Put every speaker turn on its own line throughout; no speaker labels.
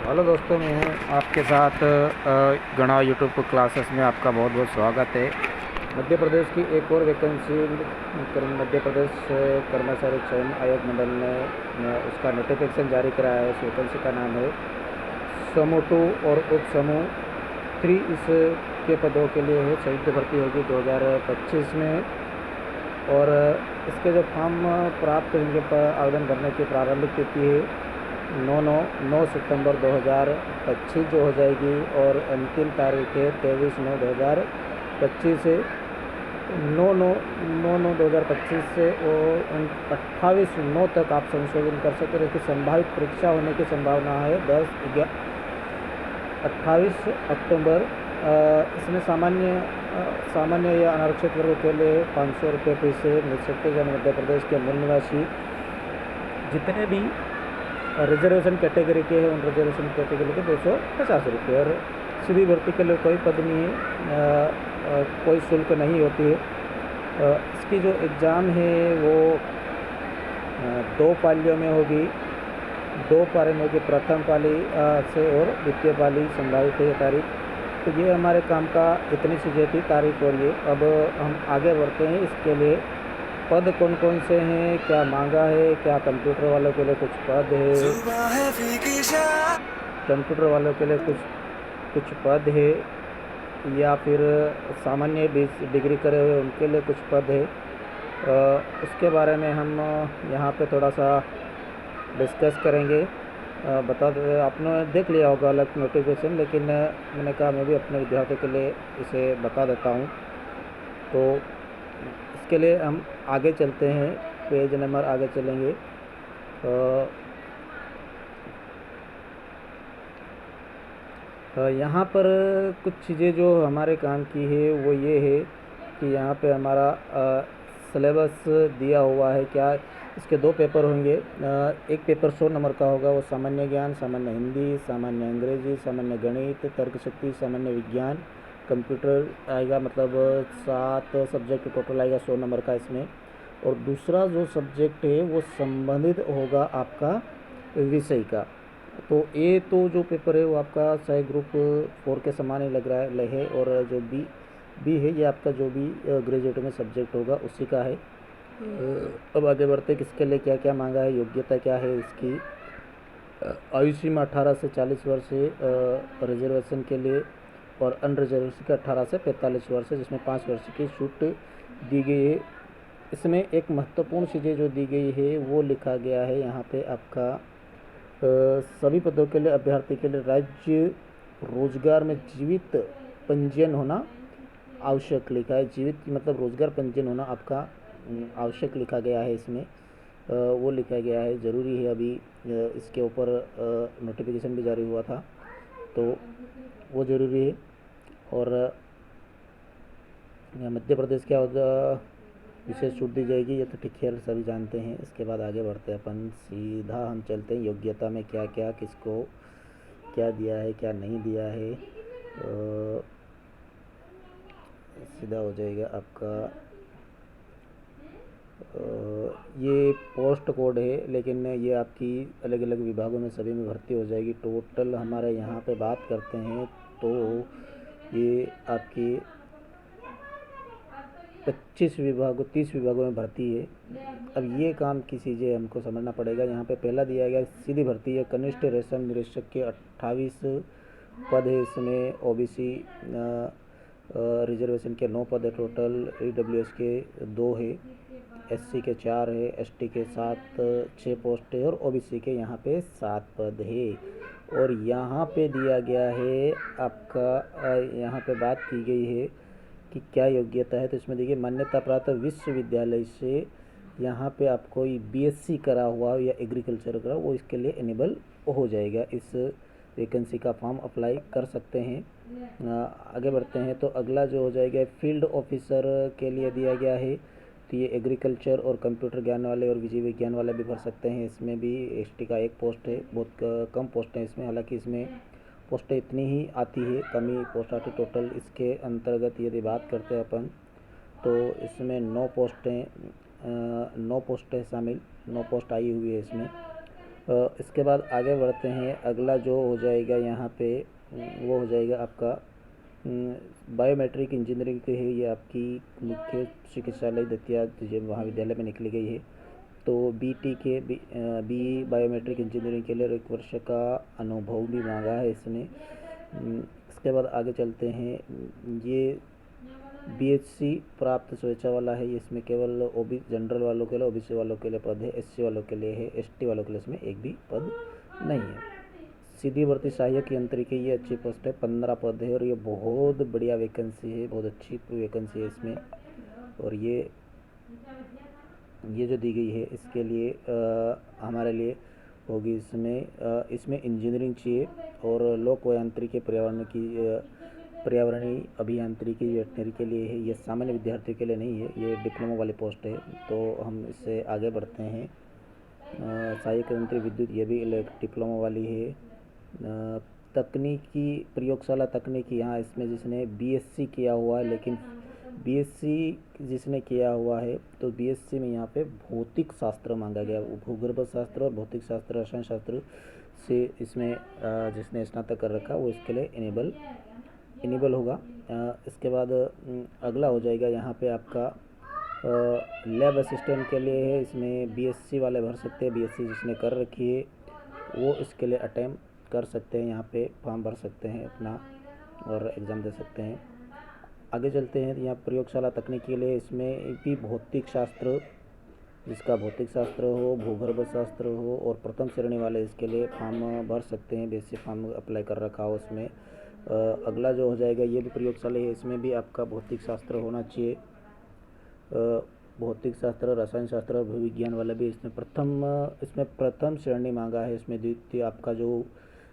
Hello दोस्तों, मैं हूं आपके साथ गणा यूट्यूब क्लासेस में आपका बहुत बहुत स्वागत है। मध्य प्रदेश की एक और वैकेंसी मध्य प्रदेश कर्मचारी चयन आयोग मंडल ने उसका नोटिफिकेशन जारी कराया है। उस वैकेंसी का नाम है समूह 2 और उप समूह 3। इस के पदों के लिए है संयुक्त भर्ती होगी 2025 में। और इसके जो फॉर्म प्राप्त होंगे आवेदन भरने की प्रारंभिक तिथि है 9 सितंबर 2025 जो हो जाएगी, और अंतिम तारीख है 23/9/2025 से 9/9/2025 से और 28/9 तक आप संशोधन कर सकते हैं। इसकी संभावित परीक्षा होने की संभावना है 28 अक्टूबर। इसमें सामान्य या अनारक्षित वर्ग के लिए 500 रुपये फीस मिल सकते हैं। मध्य प्रदेश के मूल निवासी जितने भी रिजर्वेशन कैटेगरी के हैं उन रिजर्वेशन कैटेगरी के 250 रुपये। और सीधी भर्ती के लिए कोई पद नहीं है, कोई शुल्क नहीं होती है। इसकी जो एग्ज़ाम है वो 2 पालियों में होगी। 2 पारी में होगी, प्रथम पाली से और द्वितीय पाली संभावित है तारीख। तो ये हमारे काम का इतनी चीज़ें थी तारीख। और ये अब हम आगे बढ़ते हैं। इसके लिए पद कौन कौन से हैं, क्या मांगा है, क्या कंप्यूटर वालों के लिए कुछ पद है, कंप्यूटर वालों के लिए कुछ पद है, या फिर सामान्य डिग्री करे हुए उनके लिए कुछ पद है। उसके बारे में हम यहाँ पे थोड़ा सा डिस्कस करेंगे। बता दे, आपने देख लिया होगा अलग नोटिफिकेशन, लेकिन मैंने कहा मैं भी अपने विद्यार्थियों के लिए इसे बता देता हूँ। तो इसके लिए हम आगे चलते हैं, पेज नंबर आगे चलेंगे। यहाँ पर कुछ चीज़ें जो हमारे काम की है वो ये है कि यहाँ पे हमारा सिलेबस दिया हुआ है। क्या इसके 2 पेपर होंगे। एक पेपर 100 नंबर का होगा, वो सामान्य ज्ञान, सामान्य हिंदी, सामान्य अंग्रेजी, सामान्य गणित, तर्क शक्ति, सामान्य विज्ञान, कंप्यूटर आएगा। मतलब 7 सब्जेक्ट टोटल आएगा 100 नंबर का इसमें। और दूसरा जो सब्जेक्ट है वो संबंधित होगा आपका विषय का। तो ए तो जो पेपर है वो आपका शायद ग्रुप 4 के समान ही लग रहा है। और जो बी है ये आपका जो भी ग्रेजुएट में सब्जेक्ट होगा उसी का है। अब आगे बढ़ते किसके लिए क्या क्या मांगा है, योग्यता क्या है इसकी। आयु सीमा 18 से 40 वर्ष है रिजर्वेशन के लिए, और अनरिजर्वेशन का 18 से 45 वर्ष है, जिसमें 5 वर्ष की छूट दी गई है। इसमें एक महत्वपूर्ण चीज़ें जो दी गई है वो लिखा गया है यहाँ पे आपका सभी पदों के लिए अभ्यर्थी के लिए राज्य रोजगार में जीवित पंजीयन होना आवश्यक लिखा है। जीवित मतलब रोजगार पंजीयन होना आपका आवश्यक लिखा गया है इसमें। वो लिखा गया है, ज़रूरी है। अभी इसके ऊपर नोटिफिकेशन भी जारी हुआ था तो वो ज़रूरी है। और मध्य प्रदेश क्या विशेष छूट दी जाएगी, ये तो ठीक है, सभी जानते हैं। इसके बाद आगे बढ़ते हैं अपन, सीधा हम चलते हैं योग्यता में क्या क्या किसको क्या दिया है क्या नहीं दिया है। सीधा हो जाएगा आपका। ये पोस्ट कोड है, लेकिन ये आपकी अलग अलग विभागों में सभी में भर्ती हो जाएगी। टोटल हमारे यहाँ पे बात करते हैं तो ये आपकी 25 विभागों 30 विभागों में भर्ती है। अब ये काम की चीज़ें हमको समझना पड़ेगा। यहाँ पे पहला दिया गया सीधी भर्ती है, कनिष्ठ रेशम निरीक्षक के 28 पद है इसमें। ओबीसी रिजर्वेशन के 9 पद है टोटल, ईडब्ल्यूएस के 2 है, एससी के 4 है, एसटी के 6 पोस्ट है, और ओबीसी के यहाँ पे 7 पद है। और यहाँ पे दिया गया है आपका, यहाँ पे बात की गई है कि क्या योग्यता है। तो इसमें देखिए, मान्यता प्राप्त विश्वविद्यालय से यहाँ पे आपको बीएससी करा हुआ या एग्रीकल्चर करा वो इसके लिए इनेबल हो जाएगा। इस वैकेंसी का फॉर्म अप्लाई कर सकते हैं। आगे बढ़ते हैं तो अगला जो हो जाएगा फील्ड ऑफिसर के लिए दिया गया है। तो ये एग्रीकल्चर और कंप्यूटर ज्ञान वाले और विजय विज्ञान वाले भी भर सकते हैं। इसमें भी एसटी का 1 पोस्ट है, बहुत कम पोस्ट है इसमें। हालांकि इसमें पोस्टें इतनी ही आती है, कमी पोस्ट आती टोटल। इसके अंतर्गत यदि बात करते हैं अपन तो इसमें 9 पोस्टें 9 पोस्टें शामिल, 9 पोस्ट आई हुई है इसमें। इसके बाद आगे बढ़ते हैं। अगला जो हो जाएगा यहाँ पे वो हो जाएगा आपका बायोमेट्रिक इंजीनियरिंग के है। ये आपकी मुख्य चिकित्सालय दतिया महाविद्यालय में निकली गई है। तो बी बायोमेट्रिक इंजीनियरिंग के लिए 1 वर्ष का अनुभव भी मांगा है इसने। इसके बाद आगे चलते हैं। ये बीएससी प्राप्त स्वेच्छा वाला है। इसमें केवल ओबी जनरल वालों के लिए, ओबीसी वालों के लिए पद है, एससी वालों के लिए है, एसटी वालों के लिए इसमें एक भी पद नहीं है। सीधी भर्ती सहायक यंत्रिकी, ये अच्छी पोस्ट है, 15 पद है और ये बहुत बढ़िया वैकेंसी है, बहुत अच्छी वैकेंसी है इसमें। और ये जो दी गई है इसके लिए हमारे लिए होगी इसमें इंजीनियरिंग चाहिए और लोक यांत्रिकी पर्यावरणीय अभियांत्रिकी वेटनरी के लिए है। ये सामान्य विद्यार्थियों के लिए नहीं है, ये डिप्लोमा वाली पोस्ट है। तो हम इससे आगे बढ़ते हैं। सहायक यंत्री विद्युत, ये भी डिप्लोमा वाली है। तकनीकी प्रयोगशाला तकनीकी, यहाँ इसमें जिसने बीएससी किया हुआ है, लेकिन बीएससी जिसने किया हुआ है तो बीएससी में यहाँ पे भौतिक शास्त्र मांगा गया, भूगर्भ शास्त्र और भौतिक शास्त्र, रसायन शास्त्र से इसमें जिसने स्नातक कर रखा वो इसके लिए इनेबल होगा। इसके बाद अगला हो जाएगा यहाँ पे आपका लैब असिस्टेंट के लिए है। इसमें बीएससी वाले भर सकते हैं, बीएससी जिसने कर रखी है वो इसके लिए अटेम्प्ट कर सकते हैं, यहाँ पे फॉर्म भर सकते हैं अपना और एग्ज़ाम दे सकते हैं। आगे चलते हैं। यहाँ प्रयोगशाला तकनीक के लिए इसमें भी भौतिक शास्त्र, जिसका भौतिक शास्त्र हो, भूगर्भ शास्त्र हो और प्रथम श्रेणी वाले इसके लिए फॉर्म भर सकते हैं, बेसिक फॉर्म अप्लाई कर रखा हो उसमें। अगला जो हो जाएगा ये भी प्रयोगशाला है, इसमें भी आपका भौतिक शास्त्र होना चाहिए। भौतिक शास्त्र, रसायन शास्त्र और भूविज्ञान वाला भी इसमें प्रथम श्रेणी मांगा है। इसमें द्वितीय आपका जो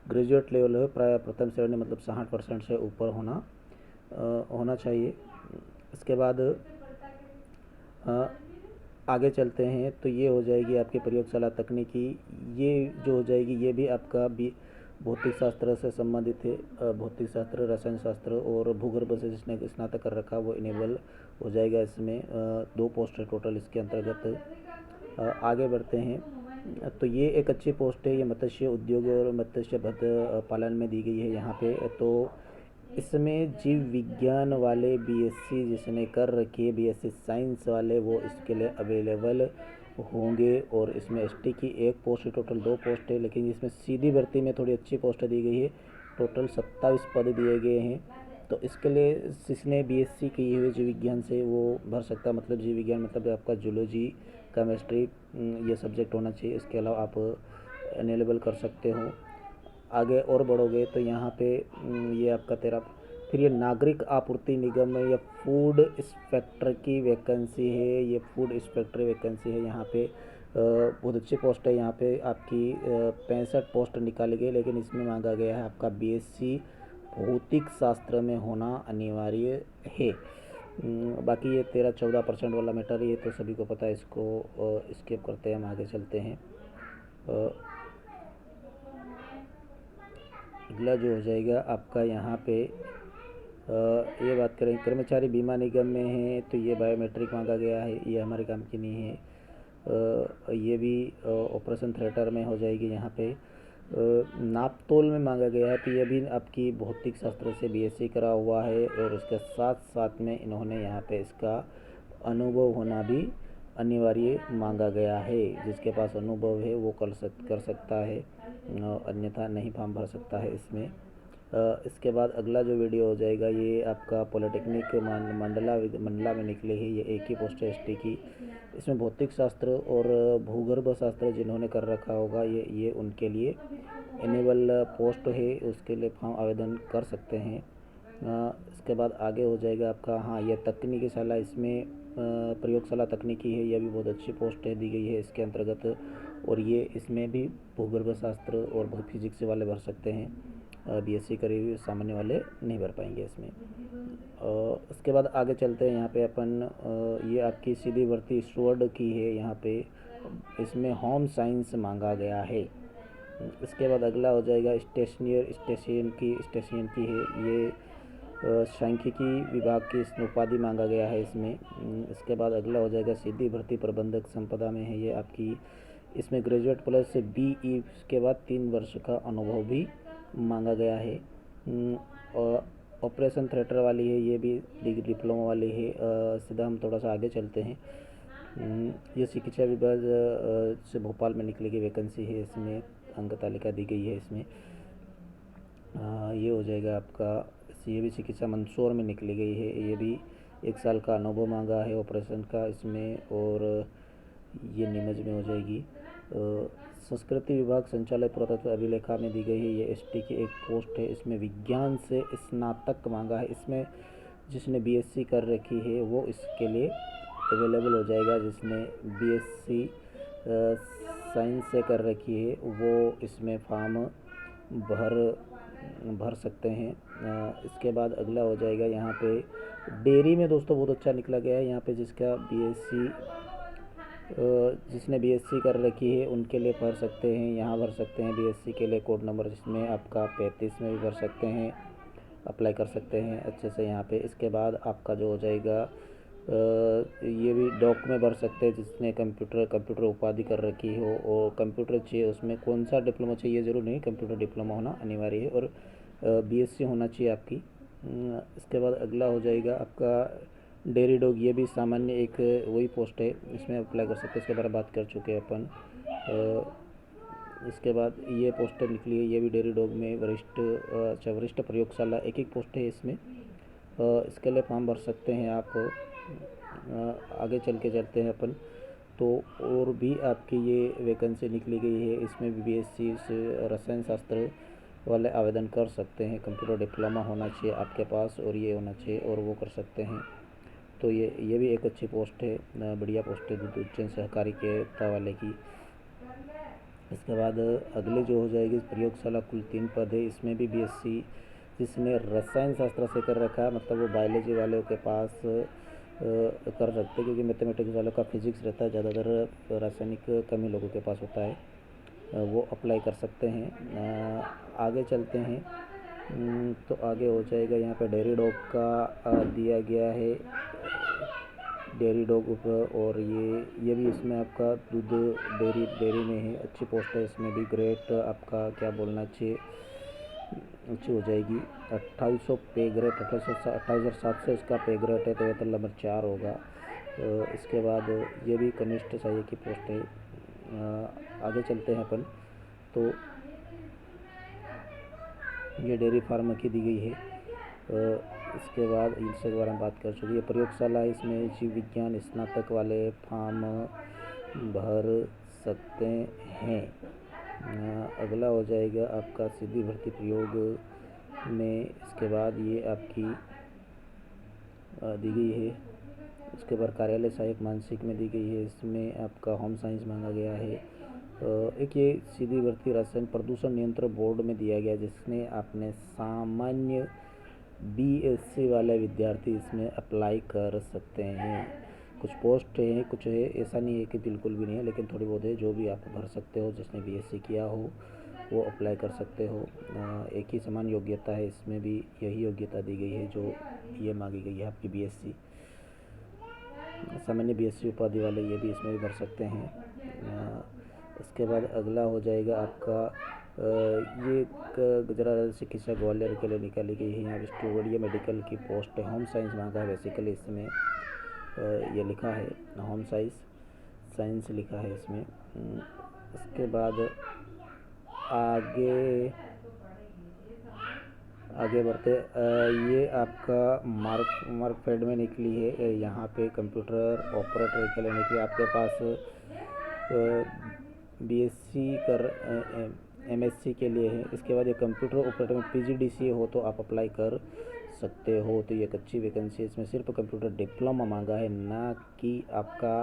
ग्रेजुएट लेवल है प्राय प्रथम श्रेणी मतलब 60% से ऊपर होना चाहिए। इसके बाद आगे चलते हैं तो ये हो जाएगी आपकी प्रयोगशाला तकनीकी। ये जो हो जाएगी ये भी आपका भौतिक शास्त्र से संबंधित है। भौतिक शास्त्र, रसायन शास्त्र और भूगर्भ से जिसने स्नातक कर रखा वो इनेबल हो जाएगा। इसमें 2 पोस्ट है टोटल इसके अंतर्गत। आगे बढ़ते हैं तो ये एक अच्छी पोस्ट है, ये मत्स्य उद्योग और मत्स्य पालन में दी गई है यहाँ पे। तो इसमें जीव विज्ञान वाले बीएससी जिसने कर रखी है, बीएससी साइंस वाले, वो इसके लिए अवेलेबल होंगे। और इसमें एसटी की 1 पोस्ट है, टोटल 2 पोस्ट है, लेकिन इसमें सीधी भर्ती में थोड़ी अच्छी पोस्ट दी गई है, टोटल 27 पद दिए गए हैं। तो इसके लिए जिसने बीएससी की हुई जीव विज्ञान से वो भर सकता है, मतलब जीव विज्ञान मतलब आपका जूलॉजी, केमिस्ट्री ये सब्जेक्ट होना चाहिए। इसके अलावा आप अवेलेबल कर सकते हो। आगे और बढ़ोगे तो यहाँ पे ये आपका फिर ये नागरिक आपूर्ति निगम में या फूड इंस्पेक्टर की वैकेंसी है। ये फूड इंस्पेक्टर वैकेंसी है, यहाँ पे बहुत अच्छी पोस्ट है। यहाँ पे आपकी 65 पोस्ट निकाली गई, लेकिन इसमें मांगा गया है आपका बीएससी भौतिक शास्त्र में होना अनिवार्य है। बाकी ये 13-14% वाला मैटर ये तो सभी को पता है, इसको स्किप करते हैं, हम आगे चलते हैं। अगला जो हो जाएगा आपका यहाँ पे ये बात करें कर्मचारी बीमा निगम में है तो ये बायोमेट्रिक मांगा गया है, ये हमारे काम की नहीं है। ये भी ऑपरेशन थिएटर में हो जाएगी। यहाँ पे नापतोल में मांगा गया है तो ये भी आपकी भौतिक शास्त्र से बीएससी करा हुआ है और उसके साथ साथ में इन्होंने यहाँ पे इसका अनुभव होना भी अनिवार्य मांगा गया है। जिसके पास अनुभव है वो कर सकता है, अन्यथा नहीं फॉर्म भर सकता है इसमें। इसके बाद अगला जो वीडियो हो जाएगा ये आपका पॉलिटेक्निक मंडला में निकली है, ये एक ही पोस्ट है एसटी की। इसमें भौतिक शास्त्र और भूगर्भ शास्त्र जिन्होंने कर रखा होगा ये उनके लिए इनेबल पोस्ट है, उसके लिए फॉर्म आवेदन कर सकते हैं। इसके बाद आगे हो जाएगा आपका ये तकनीकी शाला, इसमें प्रयोगशाला तकनीकी है, यह भी बहुत अच्छी पोस्ट है दी गई है इसके अंतर्गत। और ये इसमें भी भूगर्भ शास्त्र और फिजिक्स वाले भर सकते हैं, बीएससी करे हुए सामान्य वाले नहीं भर पाएंगे इसमें। उसके बाद आगे चलते हैं। यहाँ पे अपन ये आपकी सीधी भर्ती स्टूवर्ड की है, यहाँ पे इसमें होम साइंस मांगा गया है। इसके बाद अगला हो जाएगा स्टेशन की है, ये सांख्यिकी विभाग की उपाधि मांगा गया है इसमें। इसके बाद अगला हो जाएगा सीधी भर्ती प्रबंधक संपदा में है, ये आपकी इसमें ग्रेजुएट प्लस BE के बाद 3 वर्ष का अनुभव भी मांगा गया है। और ऑपरेशन थिएटर वाली है, ये भी डिप्लोमा वाली है। सीधा हम थोड़ा सा आगे चलते हैं। ये चिकित्सा विभाग से भोपाल में निकली गई वैकेंसी है, इसमें अंक तालिका दी गई है। इसमें ये हो जाएगा आपका, ये भी चिकित्सा मंदसौर में निकली गई है। ये भी 1 साल का अनुभव मांगा है ऑपरेशन का इसमें, और ये नीमच में हो जाएगी। संस्कृति विभाग संचालय पुरातत्व अभिलेखा में दी गई है। ये ST की एक पोस्ट है। इसमें विज्ञान से स्नातक मांगा है। इसमें जिसने BSc कर रखी है वो इसके लिए अवेलेबल हो जाएगा। जिसने BSc साइंस से कर रखी है वो इसमें फॉर्म भर सकते हैं। इसके बाद अगला हो जाएगा यहाँ पे डेयरी में दोस्तों बहुत अच्छा निकला गया है। यहाँ पे जिसने BSc कर रखी है उनके लिए भर सकते हैं, यहाँ भर सकते हैं BSc के लिए। कोड नंबर जिसमें आपका 35 में भी भर सकते हैं, अप्लाई कर सकते हैं अच्छे से यहाँ पे। इसके बाद आपका जो हो जाएगा ये भी डॉक में भर सकते हैं जिसने कंप्यूटर उपाधि कर रखी हो और कंप्यूटर चाहिए। उसमें कौन सा डिप्लोमा चाहिए ज़रूर नहीं, कंप्यूटर डिप्लोमा होना अनिवार्य है और BSc होना चाहिए आपकी। इसके बाद अगला हो जाएगा आपका डेयरी डॉग। ये भी सामान्य एक वही पोस्ट है, इसमें अप्लाई कर सकते हैं। इसके बारे में बात कर चुके हैं अपन। इसके बाद ये पोस्टर निकली है, ये भी डेयरी डॉग में वरिष्ठ प्रयोगशाला एक पोस्ट है इसमें। इसके लिए फॉर्म भर सकते हैं आप। आगे चलते हैं अपन तो और भी आपकी ये वैकेंसी निकली गई है। इसमें भी BSc रसायन शास्त्र वाले आवेदन कर सकते हैं। कंप्यूटर डिप्लोमा होना चाहिए आपके पास और ये होना चाहिए और वो कर सकते हैं। तो ये भी एक अच्छी पोस्ट है, बढ़िया पोस्ट है दूध उज्जैन सहकारी के वाले की। इसके बाद अगले जो हो जाएगी प्रयोगशाला, कुल 3 पद है। इसमें भी BSc जिसने रसायन शास्त्र से कर रखा है, मतलब वो बायोलॉजी वालों के पास कर सकते हैं, क्योंकि मैथमेटिक्स वालों का फिजिक्स रहता है ज़्यादातर, रासायनिक कम ही लोगों के पास होता है, वो अप्लाई कर सकते हैं। आगे चलते हैं तो आगे हो जाएगा यहाँ पे डेयरी डॉग का दिया गया है, डेयरी डॉग और ये भी इसमें आपका दूध डेयरी में है, अच्छी पोस्ट है। इसमें भी ग्रेड आपका क्या बोलना चाहिए, अच्छी हो जाएगी। 2800 पे ग्रेड, 28,700 इसका पे ग्रेड है, तो वेतन नंबर 4 होगा। इसके बाद ये भी कनिष्ठ सहायक की पोस्ट है। आगे चलते हैं अपन तो ये डेयरी फार्म की दी गई है। इसके बाद इसके बारे में बात कर चुकी है। प्रयोगशाला, इसमें जीव विज्ञान स्नातक वाले फॉर्म भर सकते हैं। अगला हो जाएगा आपका सीधी भर्ती प्रयोग में। इसके बाद ये आपकी दी गई है। इसके बाद कार्यालय सहायक मानसिक में दी गई है। इसमें आपका होम साइंस मांगा गया है। एक ये सीधी भर्ती रासायन प्रदूषण नियंत्रण बोर्ड में दिया गया, जिसने आपने सामान्य BSc वाले विद्यार्थी इसमें अप्लाई कर सकते हैं। कुछ पोस्ट हैं, कुछ है, ऐसा नहीं है कि बिल्कुल भी नहीं है, लेकिन थोड़ी बहुत है। जो भी आप भर सकते हो, जिसने BSc किया हो वो अप्लाई कर सकते हो। एक ही समान योग्यता है, इसमें भी यही योग्यता दी गई है जो ये मांगी गई है आपकी BSc। सामान्य BSc उपाधि वाले ये भी इसमें भी भर सकते हैं। इसके बाद अगला हो जाएगा आपका ये गुजरात चिकित्सा ग्वालियर के लिए निकाली गई है। यहाँ स्टूडियो मेडिकल की पोस्ट है। होम साइंस मांगा है बेसिकली इसमें, ये लिखा है होम साइंस लिखा है इसमें। इसके बाद आगे बढ़ते, ये आपका मार्कफेड में निकली है। यहाँ पे कंप्यूटर ऑपरेटर के लिए निकली। आपके पास BSc कर MSc के लिए है। इसके बाद ये कंप्यूटर ऑपरेटर में PGDCA हो तो आप अप्लाई कर सकते हो। तो ये एक अच्छी वैकेंसी है। इसमें सिर्फ कंप्यूटर डिप्लोमा मांगा है, ना कि आपका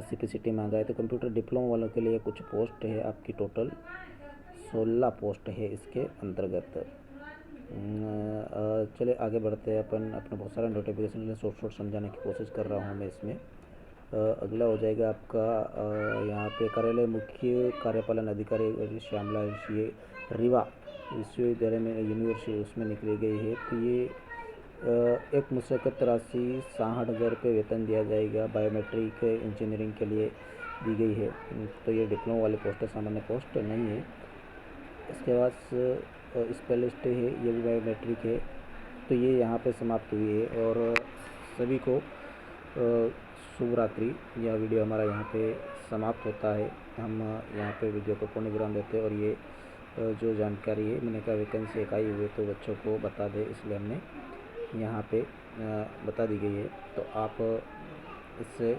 CPCT मांगा है। तो कंप्यूटर डिप्लोमा वालों के लिए कुछ पोस्ट है आपकी, टोटल 16 पोस्ट है इसके अंतर्गत। चले आगे बढ़ते हैं अपन। अपने बहुत सारा नोटिफिकेशन शॉर्ट समझाने की कोशिश कर रहा हूँ मैं इसमें। अगला हो जाएगा आपका यहाँ पे कार्यालय मुख्य कार्यपालन अधिकारी श्यामला, ये रीवा विश्वविद्यालय में यूनिवर्सिटी उसमें निकली गई है। तो ये एक मुश्त राशि 60,000 रुपये वेतन दिया जाएगा। बायोमेट्रिक इंजीनियरिंग के लिए दी गई है। तो ये डिप्लोमा वाले पोस्ट है, सामान्य पोस्ट नहीं है। इसके बाद स्पेल लिस्ट है, ये भी बायोमेट्रिक है। तो ये यहाँ पे समाप्त हुई है और सभी को शुभ रात्रि। यह वीडियो हमारा यहाँ पे समाप्त होता है। हम यहाँ पे वीडियो को पूर्ण विराम देते हैं और ये जो जानकारी है, मैंने कहा वैकेंसी एक आई हुई तो बच्चों को बता दें, इसलिए हमने यहाँ पे बता दी गई है। तो आप इससे